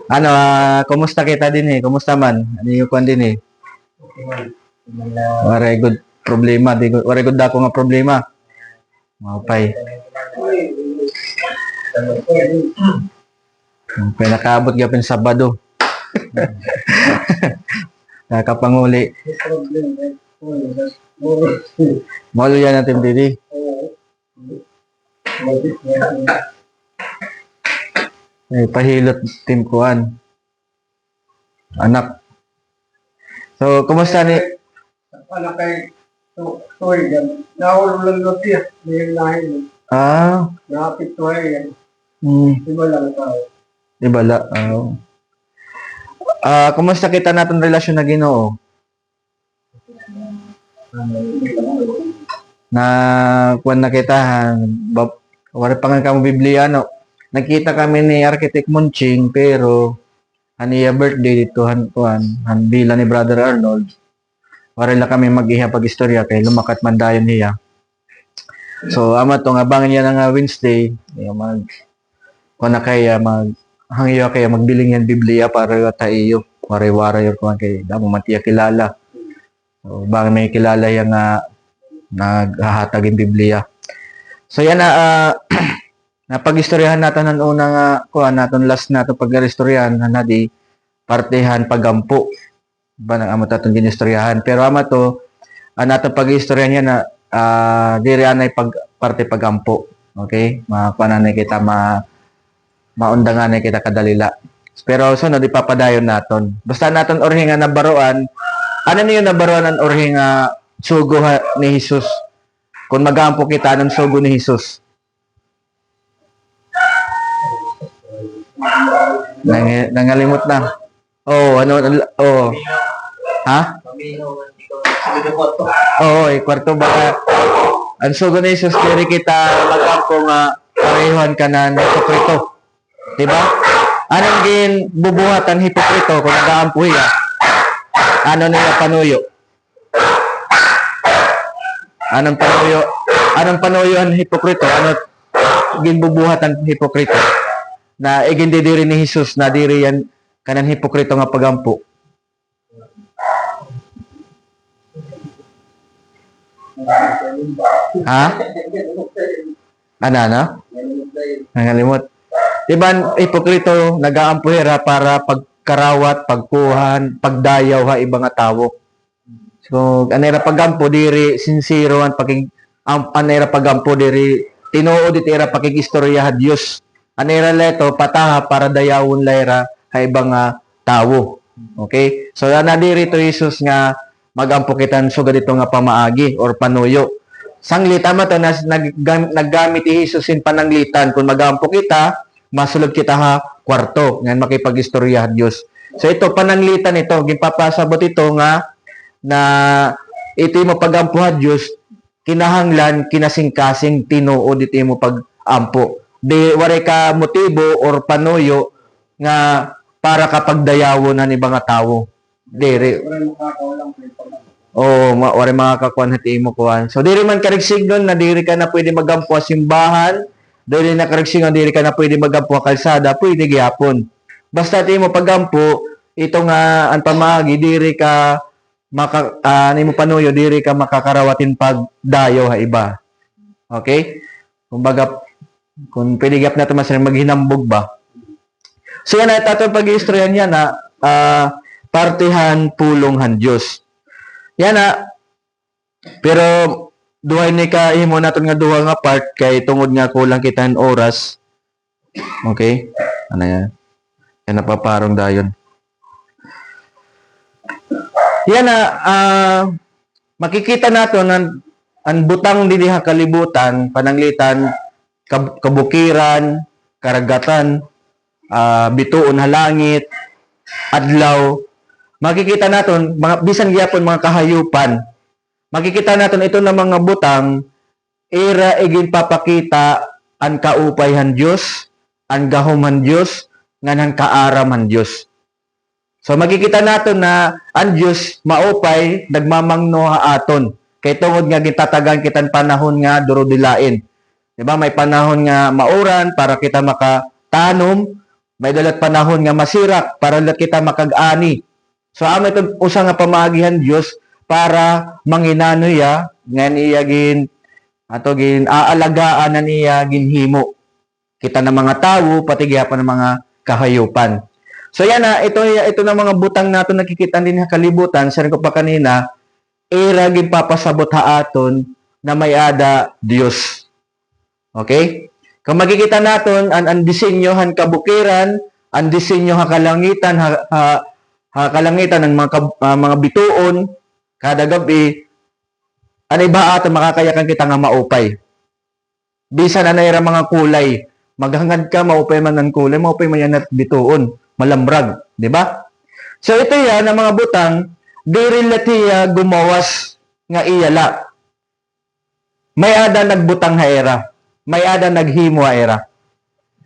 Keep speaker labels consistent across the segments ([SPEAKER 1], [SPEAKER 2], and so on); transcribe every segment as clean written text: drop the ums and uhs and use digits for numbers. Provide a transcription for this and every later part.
[SPEAKER 1] Ano, kumusta kita din eh? Kumusta man? Ano yung kwan din eh? Very good problema. Very good ako nga problema. Okay. Pinakaabot gapin Sabado. Nakapanguli. Malo yan natin didi. Pahilot team kuan. Anak. So, kumusta ni?
[SPEAKER 2] Anak kay Toy yan. Naululan ko siya. May lahin. Nakapit Toy yan. Iba lang tao.
[SPEAKER 1] Ibala. Kumusta kita natin relasyon na Ginoo? Na kuan na kita, wala pa nga kamo Biblia, no? Nakita kami ni Architect Munching, pero aniya birthday dito, bila ni Brother Arnold. Wala lang kami mag-iha pag-istorya, kay lumakat man dayon niya. So, ama to, abangan niya nga Wednesday, kung na kaya, hangyo kaya magbiling yan Biblia para tayo, waray-waray yung kuhan kay damo matiya kilala. So, baka may kilala yung naghahatag yung Biblia. So, yan na, napag-istoryahan natin ng unang kuhan natin, last natin pag-istoryahan na di partihan pagampo. Ba nang amo tatong ginistoryahan. Pero ama to, natin pag-istoryahan niya na diri anay parte pagampo. Okay? Mapananay kita, maundangan na kita kadalila. Pero sunod ipapadayon naton. Basta naton orhi nga nabaroan. Ano niyo nabaroan ang orhi nga sugo ni Jesus? Kung magampo kita ng sugo ni Jesus. Nangalimot na. Ha? Kwarto ba? Ang sugo ni Jesus, kaya kita magampo nga parehuan ka na ng hipokrito. Diba? Anong bubuhat ang hipokrito kung nag-aampuhi ka? Ano nila panuyo? Anong panuyo ang hipokrito? Ano ginbubuhat ang hipokrito? Na igindidiri ni Jesus na diri yan kanan hipokrito nga pagampo. Ha? Ano? Nangalimot. Diba, hipokrito, nag-aampuhira para pagkarawat, pagkuhan, pagdayaw ha ibang nga tao. So, anera pagampo diri sincero ang anera pagampo diri tinuod itira pakikistorya ha Dios. Anera leto pataha para dayawon laira ha ibang tao. Okay? So, na diri to Jesus nga magampo kitan so dito nga pamaagi or panuyo. Sanglit ama to naggamit ni Jesus in pananglitan kung magampo kita masulod kita ha kwarto ngayon makipag-istorya Dios. So ito pananglitan ito ginpapasabot ito nga na ito mo pagampo ha Dios kinahanglan kinasing-kasing tinuod ito mo pagampo. Di wala ka motibo or panuyo nga para kapag dayawon ni mga tao. Diri. Wala makakakuan hati mo kuan. So diri man karigsig nun na diri ka na pwede magampo sa simbahan. Dili na karagsingan, dili ka na pwede magampo ang kalsada, pwede gihapon. Basta di mo pagampo, ito nga ang pamagi, diri ka ni mo panuyo, diri ka makakarawatin pagdayo ha iba. Okay? Kung pwede gap na ito mas maghinambog ba? So yan na ito pag-iistoryan niya na partihan pulonghan Diyos. Yan na. Pero duhay ni ka imo naton nga duha nga part kay tungod nga kulang kita ng oras. Okay? Ano yan? Yan napaparong dayon. Yan na makikita nato ang butang diha kalibutan, pananglitan, kabukiran, karagatan, bituon halangit, adlaw. Makikita naton mga bisan gyapon mga kahayupan. Makikita natin ito na mga butang, ira igin papakita ang kaupayhan Diyos, ang gahuman Diyos, nganan kaaraman Diyos. So makikita natin na ang Diyos maupay, nagmamangno aton. Kay tungod nga gitatagan kitan panahon nga durodilain. Diba? May panahon nga mauran para kita makatanom, May dalat panahon nga masirak para lat kita makag-ani. So amo ito usa nga pamagihan Dios para manginano ya nga niya gin aalagaan na niya ginhimo. Kita ng mga tawo pati gyapon ng mga kahayupan. So yan na ito na mga butang nato nakikita din sa kalibutan, sabi ko pa kanina, era gipapasabot ha aton na may ada Dios. Okay? Kung makikita naton ang disenyo han kabukiran, ang disenyo ha kalangitan kalangitan ng mga bituon kada gabi, ano ba ato makakayakan kita nga maupay. Bisan na naira mga kulay, maghangad ka maupay man ng kulay, maupay man yan at bituon, malambrag, di ba? So ito yan ang mga butang, di relatiya gumawas nga iyala. May ada nagbutang ha era. May ada naghimo ha era.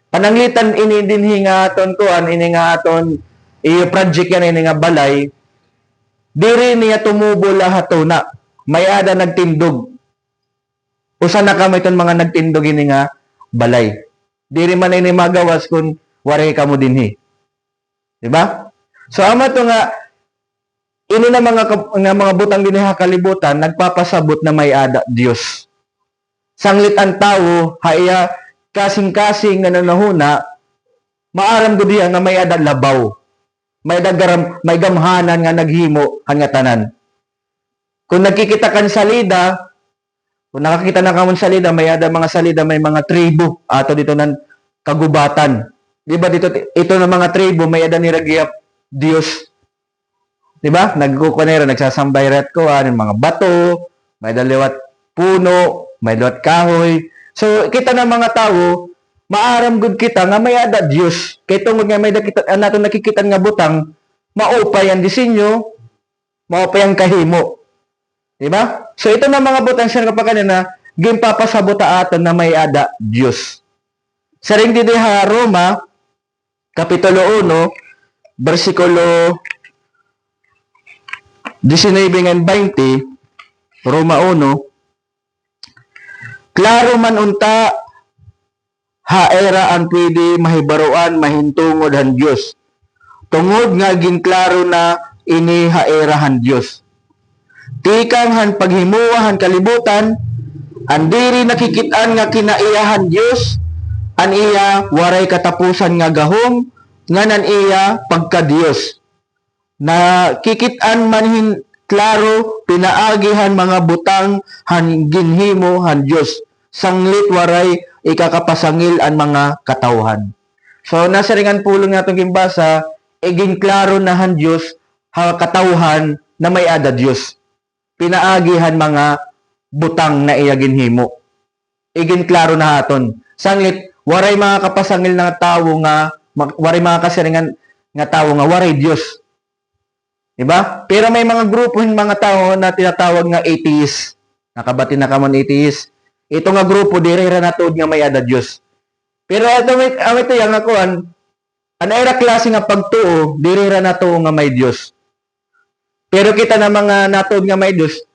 [SPEAKER 1] Pananglitan ini dinhi nga aton kuan, ini nga aton iyo project yan ini nga balay. Diri niya tumubo lahat na. May ada nagtindog. Usa na kami itong mga nagtindog ini nga balay. Diri man ini magawas kung wari ka mo dinhi. Diba? So ama to nga ini na mga butang dinhi ha kalibutan nagpapasabot na may ada Dios. Sanglit ang tao haya kasing-kasing nga nanahuna maaram gud diha nga may ada labaw. May gamhanan nga naghimo nga tanan. Kung nakikita kan salida, kung nakakita na kamon salida, may ada mga salida, may mga tribo ato dito nan kagubatan. Di ba dito ito na mga tribo may ada ni Ragiap Dios. Di ba? Nagkukunera, nagsasambay ret ko mga bato, may daliwat puno, may daliwat kahoy. So kita na mga tao, maaram gud kita nga may ada Dios. Kay tungod nga may nakita nato nakikita nga butang, maupay ang disenyo, maupay ang kahimo. Diba? So ito na mga butang siya pa kanina, gimpapasabot aton na may ada Dios. Sa ring di ha Roma kapitulo 1 bersikulo 19 and 20, Roma 1, klaro man unta haera ang pwede mahibaruan mahintungod han Dios. Tungod nga ginklaro na ini haera han Dios. Tikang han paghimuwa han kalibutan, ang diri nakikitaan nga kinaiyahan Dios, an iya waray katapusan nga gahom, nga nan iya pagka Dios. Nakikitaan man klaro pinaagihan mga butang han ginhimo han Dios. Sanglit waray ikakapasangil ang mga katawhan. So nasa ringan pulong natong gimbasa, iging klaro na han Dios ha katawhan na may ada Dios. Pinaagihan mga butang na iya ginhimo. Iging klaro na haton. Sanglit waray mga kapasangil nga tawo nga waray mga kasiringan nga tawo nga waray Dios. Diba? Pero may mga grupo mga tao na tinatawag nga atheist. Nakabati na kamon atheist. Ito nga grupo diri ra natod nga may ada Dios. Pero ito yang ako an era klase nga pagtuo diri ra nato nga may Dios. Pero kita na mga natod nga may Dios,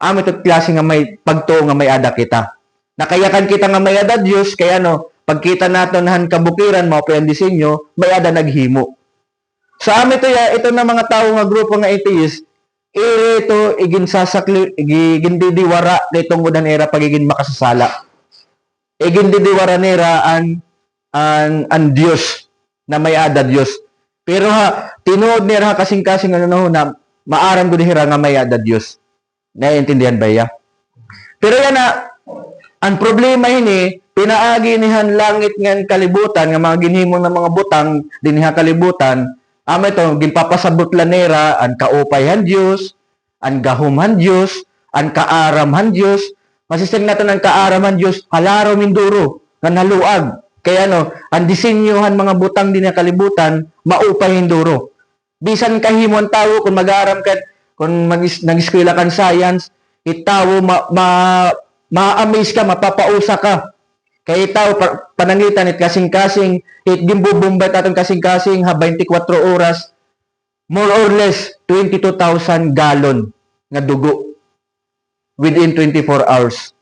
[SPEAKER 1] ito klase nga may pagtuo nga may ada kita. Nakayakan kita nga may ada Dios kaya pagkita nato nahan kabukiran mao pa ang disenyo, may ada naghimo. So ito na mga tao nga grupo nga atheist, ito igindidiwara nitong udan era pagiging makasasala. Igindidiwara nera an Dios na may ada Dios. Pero tinuod nera kasing-kasing na maaram gud hira nga may ada Dios. Naiintindihan ba ya? Pero yan ang problema ini pinaagi nihan langit ngan kalibutan nga mga ginhimo ng mga butang dinha kalibutan. Ito, ginpapasabot lanera, ang kaupayhan Diyos, ang gahumhan Diyos, ang kaaramhan Diyos. Masisig natin ang kaaramhan Diyos, halaro minduro, nga naluag. Kaya ang disenyohan mga butang din na kalibutan, maupayhin duro. Bisan kahimo ang tao, kung mag-aaram ka, kung nag-eskwela kan science, itawo, ma-amaze ka, mapapausa ka. Kaya itaw, panangitan it kasing-kasing, it gimbubumbay tatong kasing-kasing ha 24 oras, more or less 22,000 gallon nga dugo within 24 hours.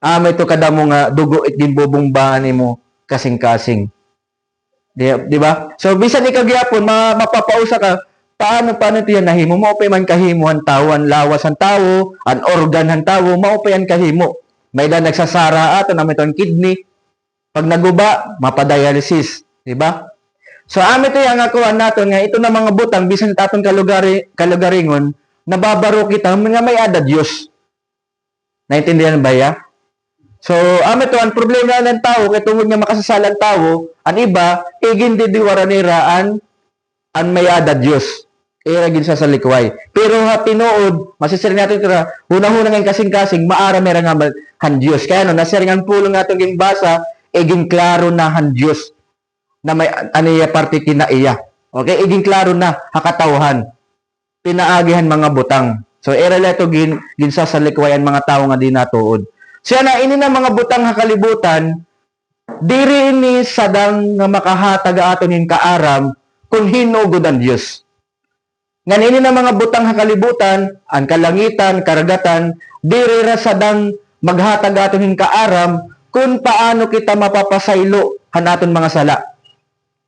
[SPEAKER 1] Ito kada mo nga dugo it gimbubumbahan mo kasing-kasing. Di ba? So, bisan ikaw gyapon, mapapausa ka, paano ito yan nahimo? Maupay man kahimo ang tao, ang lawas ang tao, ang organ ang tao, maupay ang kahimo. May da nagsasara ato na ito ang kidney. Pag naguba, mapadialysis. Di ba? So, ito yung akuan natin nga, ito na mga butang, bisan atong kalugaringon, nababaro kita, nga may ada Diyos. Naintindihan ba ya? So, to ang problema ng tao, kaya tungod nga makasasalang tao, ang iba, igin didiwara nira ang may ada Diyos. Iragin sa likway. Pero ha, tinuod, masisiri natin ito na, hunang-hunang ng kasing-kasing, maara mera nga han Diyos. Kaya nasiringan pulong natin yung basa, iging klaro na han Diyos na may aniya parte kinaiya. Okay? Iging klaro na hakatawhan. Pinaagihan mga butang. So, iraleto ginsa sa likwayan mga tao nga di natuod. Siya na ini na mga butang hakalibutan, diri ini sadang nga makahatag atonin kaaram kung hinugod ang Diyos. Ngan ini na mga butang hakalibutan, ang kalangitan, karagatan, diri ra sadang maghatag atonin kaaram kung paano kita mapapasaylo hanaton mga sala.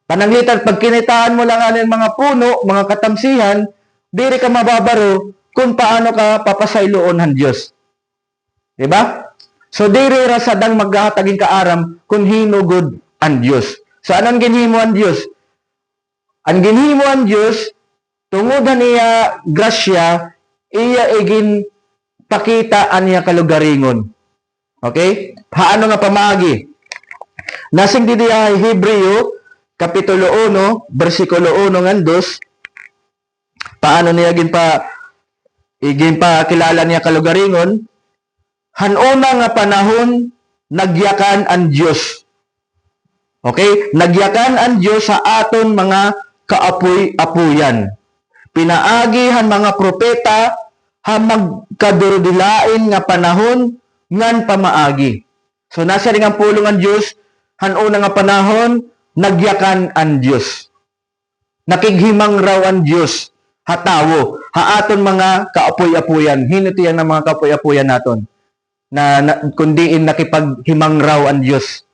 [SPEAKER 1] Pananglitan, pag kinitaan mo lang anin mga puno, mga katamsihan, diri ka mababaro kung paano ka papasayloon han Diyos. Diba? So, diri ra sadang maghatagin kaaram kung hinugod ang Diyos. So, anong ginhimo ang Diyos? Ang ginhimo ang Diyos, tungod niya grasya, iya igin pakita aniya kalugaringon. Okay? Paano nga pamagi? Nasing didi ay Hebreo, Kapitulo 1, versikulo 1 ng 2, paano niya igin pa kilala niya kalugaringon, hanuna nga panahon, nagyakan ang Diyos. Okay? Nagyakan ang Diyos sa aton mga kaapoy-apuyan. Pinaagihan mga propeta, hamag kadurdilain nga panahon, ngan pamaagi. So, nasa rin ang pulong ang Diyos, hanuna nga panahon, nagyakan ang Diyos. Nakighimang raw ang Diyos. Hatawo. Haaton mga kaapoy-apuyan. Hinutiyan ng mga kaapoy-apuyan naton. Kundiin nakipaghimang raw ang Diyos.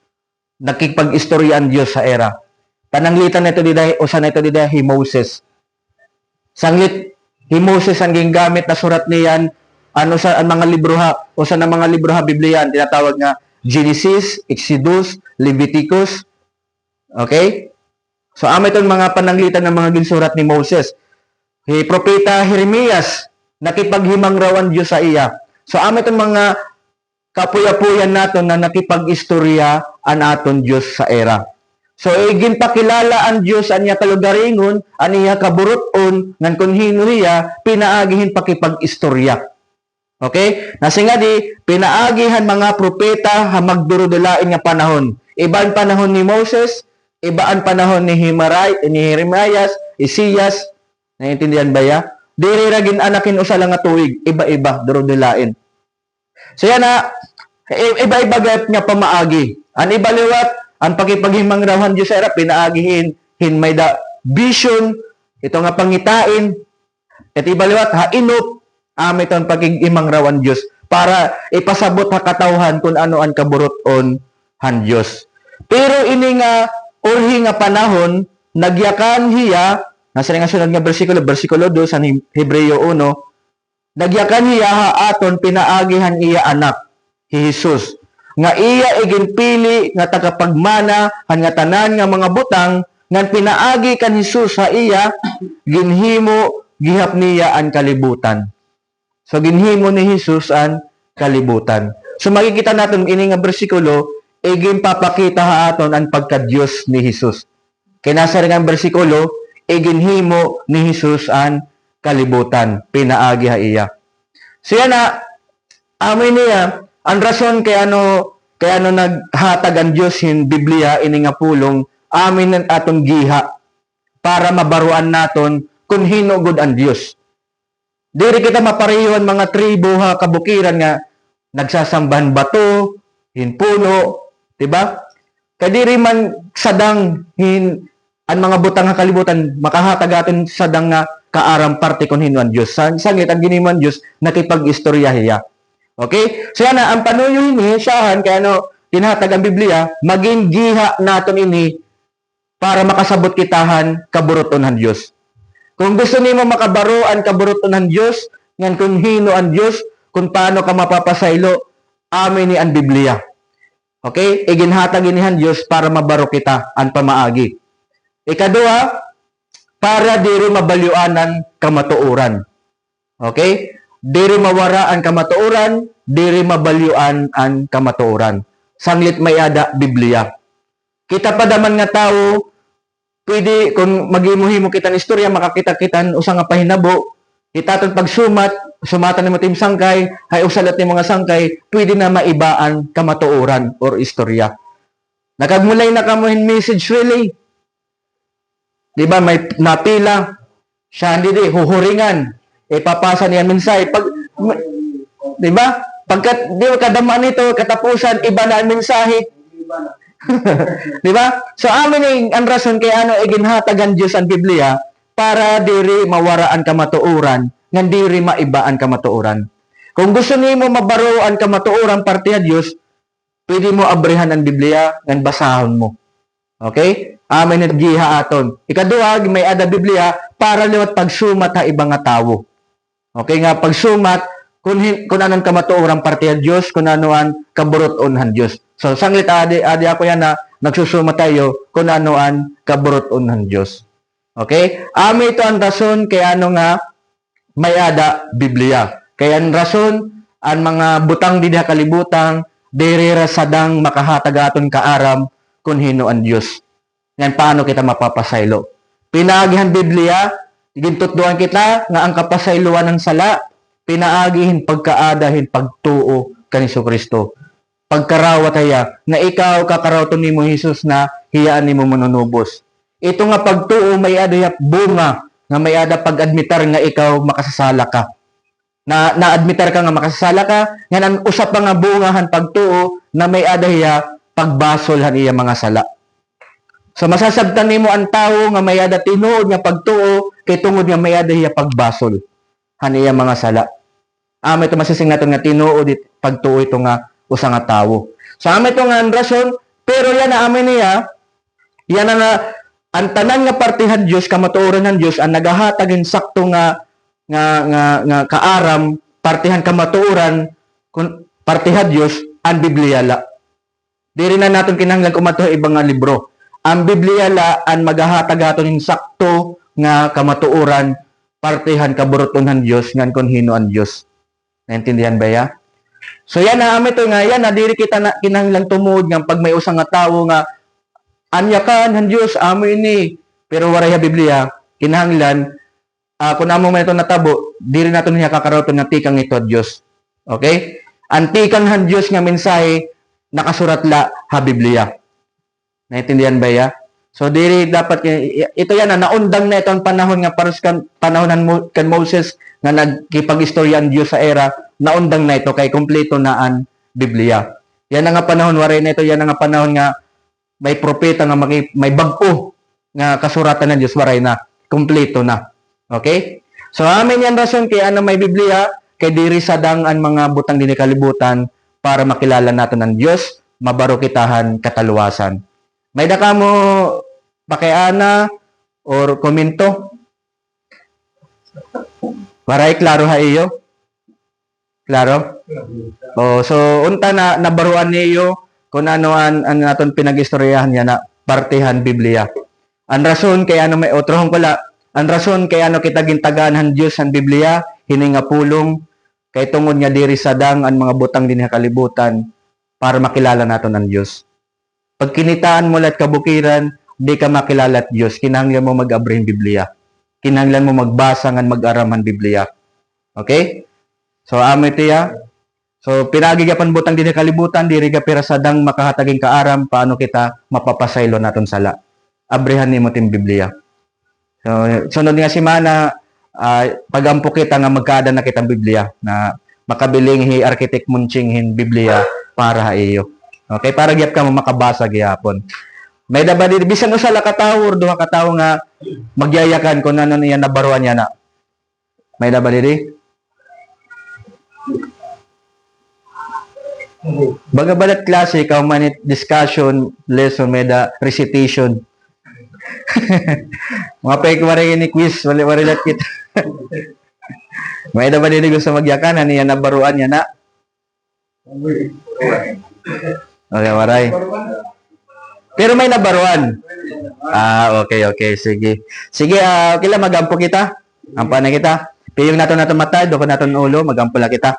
[SPEAKER 1] Nakipag-istorya ang Diyos sa era. Pananglitan na ito diday, o sa na ito diday, Moses. Sanglit, Moses ang gingamit na surat niyan, ano sa ang mga libro ha, o sa mga libro ha, Biblia, tinatawag nga Genesis, Exodus, Leviticus. Okay? So, itong mga pananglitan ng mga ginsurat ni Moses. Propeta Jeremias, nakipaghimang raw ang Diyos sa iya. So, itong mga kapuya-puyan naton na nakipag-istorya an aton Diyos sa era. So, igin pakilala ang Diyos anya kalugaringon, aniya kaburuton, ngan kung hinuhiya, pinaagihin pakipag-istorya. Okay? Nasi nga di, pinaagihan mga propeta hamagdurudulain nga panahon. Iba ang panahon ni Moses, iba ang panahon ni Jeremias, Isaias, naiintindihan ba ya? Diri ra ginanakin usa lang nga tuig, iba-iba durudulain. So yan na, iba-iba gayat nga pamaagi. Ang ibaliwat, ang pagipaghimang rawan Diyos sa era, pinaagihin, may da vision, ito nga pangitain, at ibaliwat, hainop, itong paghimang rawan Diyos, para ipasabot katawhan kung ano ang kaburuton han Diyos. Pero ini nga, urhi nga panahon, nagyakan hiya, nasa nga sunod nga versikulo 2 sa Hebreo 1, nagyakan hiya haaton pinaagihan iya anak, Jesus. Nga iya iginpili nga tagapagmana han nga tanan nga mga butang ngan pinaagi kan Jesus sa iya ginhimo gihap niya ang kalibutan. So ginhimo ni Jesus ang kalibutan. So makikita natin ini nga bersikulo igin papakita haaton ang pagka-Diyos ni Jesus. Kinasa rin ang bersikulo iginhimo ni Jesus ang kalibutan, pinaagi ha iya. So yan na, amin niya, ang rason kaya ano naghatag ang Diyos in Biblia, ini nga pulong, amin ang atong giha, para mabaruan naton kung hinugod ang Diyos. Diri kita maparehon mga tribo ha, kabukiran nga, nagsasambahan bato, hinpuno, diba? Kadiri man sadang ang mga butang nga kalibutan, makahatag aton sadang nga kaaram parte kon hinuan Diyos. Sangit ang giniman Diyos, nakipag-istorya hiya. Okay? So yan na, ang panuyo ini, siyahan, kaya tinatag ang Biblia, maging giha naton ini, para makasabot kitahan kaburuton ng Dios. Kung gusto nimo makabaruan kaburuton ng Dios, ngan kung hino ang Dios, kung paano ka mapapasaylo, amin ni ang Biblia. Okay? Iginhatag inihan Dios para mabaro kita ang pamaagi. Ikaduha, para diri mabalyuanan kamatuoran. Okay? Diri mawara ang kamatuoran, diri mabalyuan ang kamatuoran. Sanglit mayada Biblia. Kita pa daman nga tao, pwede kung magimuhimo kita ng istorya, makakita kita usang nga pahinabo, itaton pag sumatan ni mo tim sangkay, hay usalat ni mga sangkay, pwede na maibaan kamatuoran or istorya. Nakagmulay na kamuhin message really. Di ba may napila, siya hindi huhuringan, ipapasa niya mensahe. Di ba? Pagkat di kadamaan ito, katapusan, iba na ang mensahe. Di ba? So amin ang rason kaya ano iginhatagan Dios ang Biblia para diri mawaraan kamatuoran, ngan diri maibaan kamatuoran. Kung gusto nimo mabaroan kamatuoran parte sa Dios, pwede mo abrihan ang Biblia ngan basahon mo. Okay? Amin at giha aton. Ikaduha, may ada Biblia para liwat pagsumat ha ibang nga tawo. Okay nga pagsumat kung anong kamatuoran parte sa Dios, kung anoan kaburuton han Dios. So sanglit adi ako yan na nagsusuma tayo kung anoan kaburuton han Dios. Okay? Ito ang rason kaya ano nga may ada Biblia. Kaya ang rason ang mga butang di kalibutan diri rasadang makahatag aton kaaram kung hino ang Dios. Yan paano kita mapapasaylo. Pinaagihan Biblia, gintutduan kita nga ang kapasayloan ng sala, pinaagihin pagkaadahin pagtuo kan Kristo. Pagkarawat haya nga ikaw kakarawton nimo Hesus na hiyaan nimo manunubos. Ito nga pagtuo may ada bunga nga may ada pag-admitar nga ikaw makasasala ka. Na-admitar ka nga makasasala ka, nga ang usap pa nga bungahan pagtuo na may ada hiya pagbasol han iya mga sala. So masasabtan nimo ang tawo nga may ada tinuod nga pagtuo kay tungod nga may ada hiya pagbasol han iya mga sala. Ito masising naton nga tinuod pagtuo ito nga usa nga tawo. So ito nga ang rason, pero yan na amin niya, yan na ang tanan nga partihan Dios kamatuoran ng Dios ang nagahatag sakto nga kaaram partihan kamatuoran kun partihan Dios ang Biblia la. Diri na naton kinahanglan kumato ibang nga libro. Ang Biblia la ang magahatag aton ning sakto nga kamatuoran partihan kaburuton ng Dios ngan kun hino ang Dios. Naintindihan ba ya? So yan na ito nga yan na diri kita na kinahanglan tumuod nga pag may usang nga tawo nga anyakan han Dios amo ini pero waray ha Biblia kinahanglan kung amo man ito natabo diri naton niya kakarawton nga tikang ito Dios. Okay? Ang tikang han Dios nga mensahe nakasurat la ha Biblia. Naintindihan ba ya? So diri dapat ito yan na naundang na ito ang panahon nga paros kan panahon kan Moses nga nagkipag-istorya ang Dios sa era naundang na ito kay kompleto na ang Biblia. Yan nga panahon waray na ito yan nga panahon nga may propeta nga may bag-o nga kasuratan ng Dios waray na kompleto na. Okay? So amin yan rason kaya ano may Biblia kay diri sadang ang mga butang dinhi kalibutan para makilala natin ang Dios, mabaro kitahan kataluwasan. May daka mo pakiana or komento? Waray klaro ha iyo? Klaro? So unta na nabaruan niyo kung ano ang naton pinag-istoryahan niya na partihan Biblia. Ang rason kay ano may otrohon pala, ang rason kay ano kita gintagaan han Dios ang Biblia, hininga pulong kay tungod nga diri sadang ang mga butang dinhi kalibutan para makilala naton ang Dios. Pag kinitaan mo lat kabukiran, di ka makilala at Dios, kinahanglan mo mag-abri ang Biblia. Kinahanglan mo magbasa ngan mag-aram ang Biblia. Okay? So amo tiya. So, pinagigapan butang din kalibutan, diri ka pira sadang makahataging kaaram, paano kita mapapasaylo naton sala. Abrihan nimo tim Biblia. So, sunod nga semana, pagampo kita nga magkaada na kitang Biblia, na makabiling hi Architect Munching hin Biblia para ha iyo. Okay, para gyap ka mo makabasa gyapon. May daba diri bisan usala ka tawo or duha ka tawo nga magyayakan kung ano niya nabaruan niya na. May daba diri? Baga balat klase, ikaw manit discussion, lesson, meda, recitation. Mga peke maring ini quiz, wali lat kita. May na ba din gusto magyakan? Ano yan na baruan yan na? Okay, waray. Pero may nabaruan. Okay. Sige. Sige, okay lang, magampo kita. Ampa na kita. Piyong nato mata, doko nato ulo, magampo lang kita.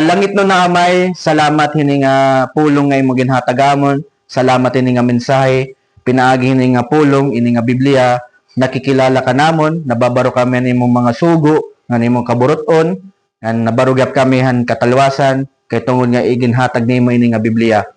[SPEAKER 1] Langit no na amay, salamat hini nga pulong nga imo ginhatagamon. Salamat hini nga mensahe. Pinaagi hini nga pulong, ini nga Biblia. Nakikilala ka namon, nababaro kami ni imong mga sugo, nga nimong kaburuton, nabarugyap kami han katalwasan, kay tungod nga iginhatag nimo ini nga Biblia.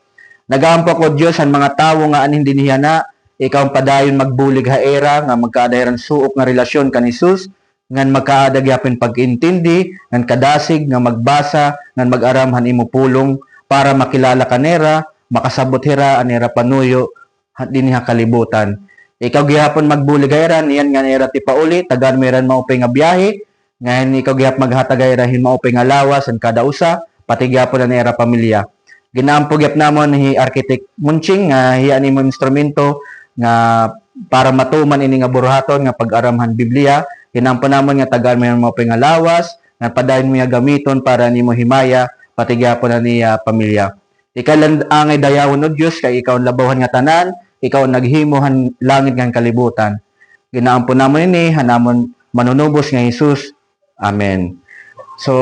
[SPEAKER 1] Nagaampo ko Dios ang mga tawo nga anin diniha na, ikaw ang padayon magbulig ha era, nga magkaadayaran suok nga relasyon kan Jesus, ngan magkaadagyapin pag-intindi, ngan kadasig, nga magbasa, ngan mag-aramhan imo pulong, para makilala kanera, makasabot hira, anera panuyo, diniha kalibutan. Ikaw gihapon magbuligayran, iyan nga nera ti pauli, tagan meran maupay nga biyahe, ngayon ikaw gihap maghatagayrahin maupay nga lawas, ang kada usa, pati gihapon na nera pamilya. Ginaampo gyap namon hi Architect Munching nga hiya nimo instrumento nga para matuman ini nga buruhaton nga pag-aramhan Biblia. Ginaampo namon nga tagaan mo maupay nga lawas, nga padayon mo nga gamiton para nimo himaya, pati gihapon na niya pamilya. Ikaw lang angay dayawon o Dios kay ikaw labawan nga tanan, ikaw naghimohan langit nga kalibutan. Ginaampo namon ini hanamon manunubos nga Jesus. Amen. So